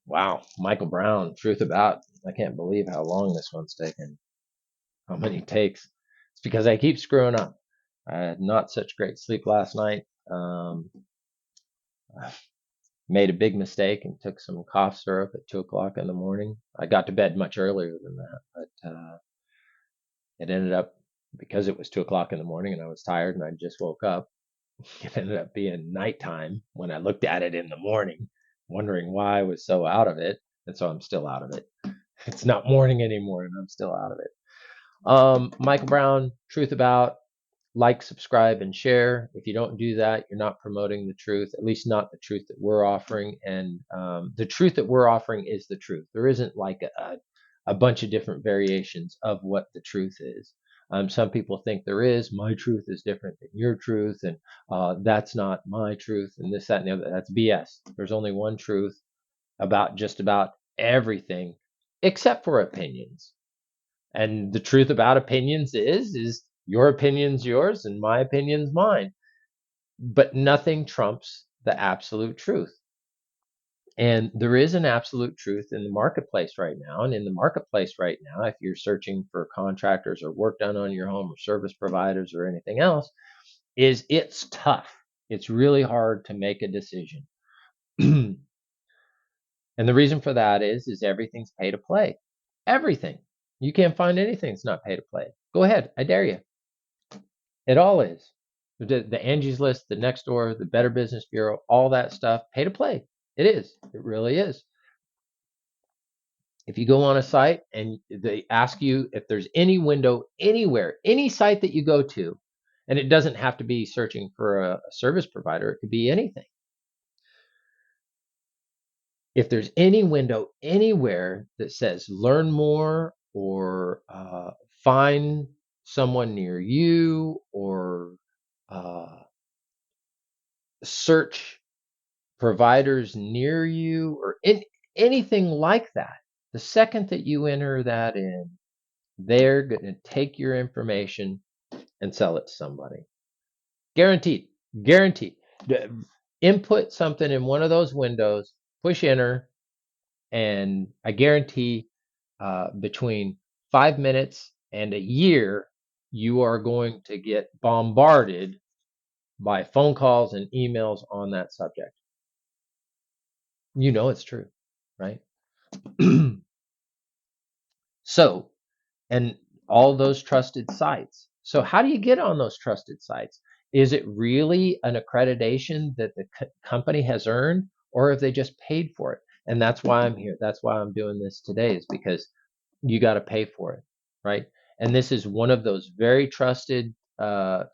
Wow, Michael Brown, Truth About. I can't believe how long this one's taken. How many takes? It's because I keep screwing up. I had not such great sleep last night. I made a big mistake and took some cough syrup at 2 o'clock in the morning. I got to bed much earlier than that, but it ended up because it was 2 o'clock in the morning and I was tired and I just woke up. It ended up being nighttime when I looked at it in the morning, wondering why I was so out of it. And so I'm still out of it. It's not morning anymore, and I'm still out of it. Michael Brown, Truth About. Like, subscribe, and share. If you don't do that, you're not promoting the truth, at least not the truth that we're offering. And the truth that we're offering is the truth. There isn't like a bunch of different variations of what the truth is. Some people think there is. My truth is different than your truth, and that's not my truth, and this, that, and the other. That's BS. There's only one truth about just about everything, except for opinions. And the truth about opinions is your opinion's yours and my opinion's mine. But nothing trumps the absolute truth. And there is an absolute truth in the marketplace right now. And in the marketplace right now, if you're searching for contractors or work done on your home or service providers or anything else, is it's tough. It's really hard to make a decision. And the reason for that is everything's pay to play. Everything. You can't find anything that's not pay to play. Go ahead. I dare you. It all is. The Angie's List, the Nextdoor, the Better Business Bureau, all that stuff, pay to play. It is. It really is. If you go on a site and they ask you if there's any window anywhere, any site that you go to, and it doesn't have to be searching for a service provider, it could be anything. If there's any window anywhere that says learn more or find someone near you or uh, search providers near you or anything like that, the second that you enter that in, they're going to take your information and sell it to somebody. Guaranteed. Guaranteed. Input something in one of those windows, push enter, and I guarantee between 5 minutes and a year, you are going to get bombarded by phone calls and emails on that subject. You know it's true, right? So, and all those trusted sites. So, how do you get on those trusted sites? Is it really an accreditation that the company has earned, or have they just paid for it? And that's why I'm here. That's why I'm doing this today, is because you got to pay for it, right? And this is one of those very trusted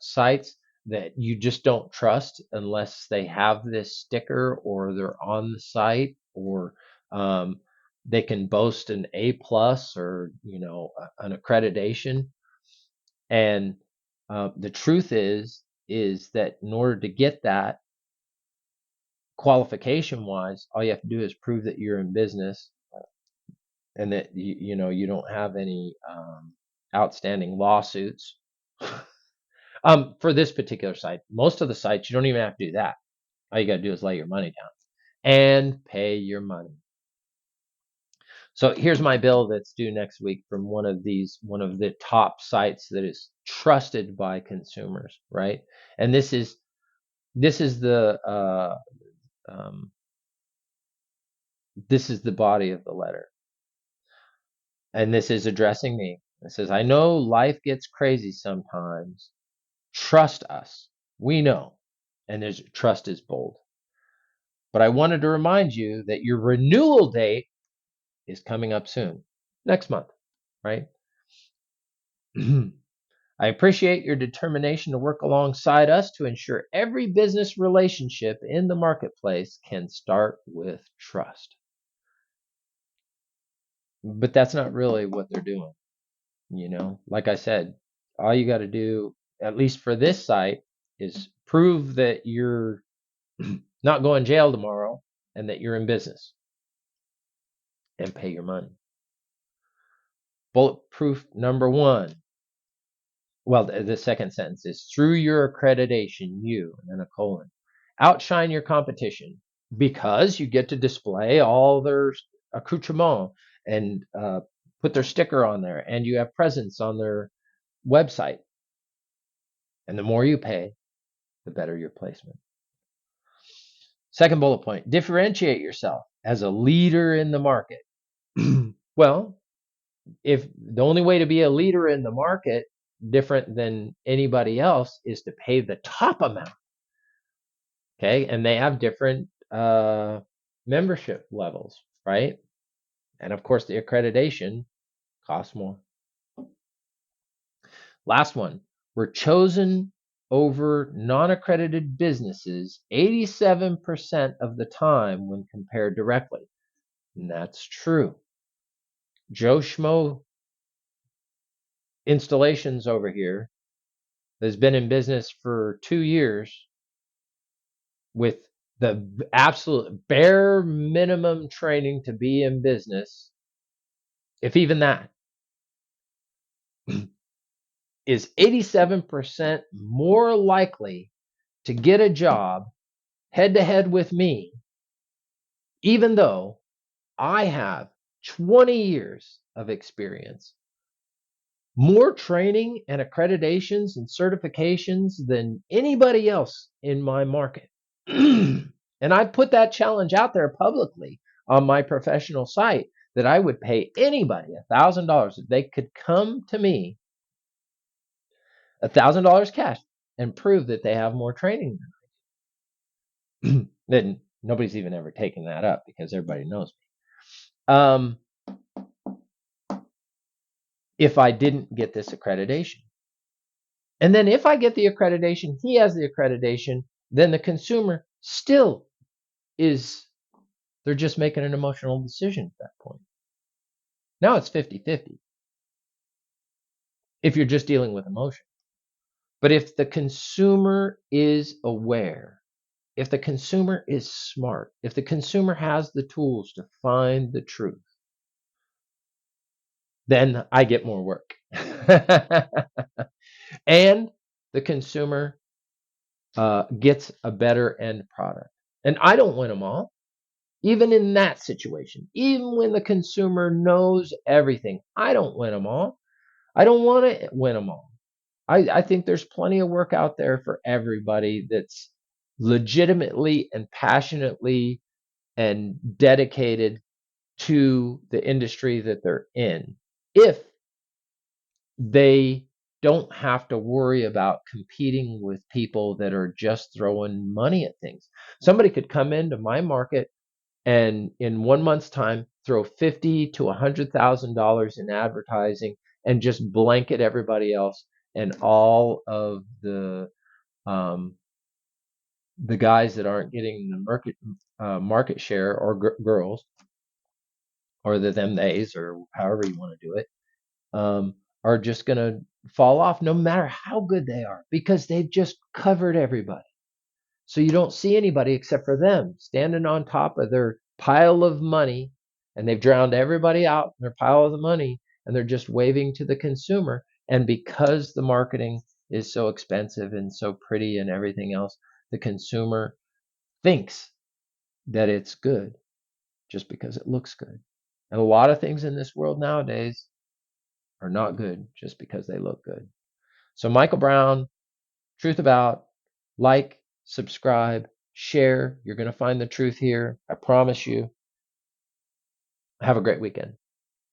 sites that you just don't trust unless they have this sticker or they're on the site or um, they can boast an A plus or an accreditation. And the truth is that in order to get that qualification wise, all you have to do is prove that you're in business and that you don't have any outstanding lawsuits. For this particular site, most of the sites you don't even have to do that. All you got to do is lay your money down and pay your money. So here's my bill that's due next week from one of the top sites that is trusted by consumers, right? And this is um, this is the body of the letter, and this is addressing me. It says, "I know life gets crazy sometimes. Trust us. We know." And there's trust is bold. But I wanted to remind you that your renewal date is coming up soon, next month, right? I appreciate your determination to work alongside us to ensure every business relationship in the marketplace can start with trust. But that's not really what they're doing. Like I said, all you got to do, at least for this site, is prove that you're not going to jail tomorrow and that you're in business and pay your money. Bulletproof number one. Well, the second sentence is through your accreditation, you, and then a colon, outshine your competition because you get to display all their accoutrement and put their sticker on there, and you have presence on their website. And the more you pay, the better your placement. Second bullet point, differentiate yourself as a leader in the market. Well, if the only way to be a leader in the market, different than anybody else, is to pay the top amount. Okay. And they have different membership levels, right? And of course, the accreditation costs more. Last one, we're chosen over non-accredited businesses 87% of the time when compared directly. And that's true. Joe Schmo Installations over here has been in business for 2 years with the absolute bare minimum training to be in business, if even that, is 87% more likely to get a job head to head with me, even though I have 20 years of experience, more training and accreditations and certifications than anybody else in my market. And I put that challenge out there publicly on my professional site that I would pay anybody $1,000 if they could come to me, $1,000 cash, and prove that they have more training than then nobody's even ever taken that up because everybody knows me. If I didn't get this accreditation. And then if I get the accreditation, he has the accreditation, then the consumer still is, they're just making an emotional decision at that point. Now it's 50-50 if you're just dealing with emotion. But if the consumer is aware, if the consumer is smart, if the consumer has the tools to find the truth, then I get more work. And the consumer gets a better end product. And I don't win them all. Even in that situation, even when the consumer knows everything, I don't win them all. I don't want to win them all. I think there's plenty of work out there for everybody that's legitimately and passionately and dedicated to the industry that they're in. If they don't have to worry about competing with people that are just throwing money at things. Somebody could come into my market and in 1 month's time throw $50,000 to $100,000 in advertising and just blanket everybody else, and all of the guys that aren't getting the market share, or girls, or the them theys, or however you want to do it, are just going to fall off no matter how good they are, because they've just covered everybody. So you don't see anybody except for them standing on top of their pile of money, and they've drowned everybody out in their pile of the money, and they're just waving to the consumer. And because the marketing is so expensive and so pretty and everything else, the consumer thinks that it's good just because it looks good. And a lot of things in this world nowadays are not good just because they look good. So Michael Brown, Truth About, like, subscribe, share. You're going to find the truth here. I promise you. Have a great weekend.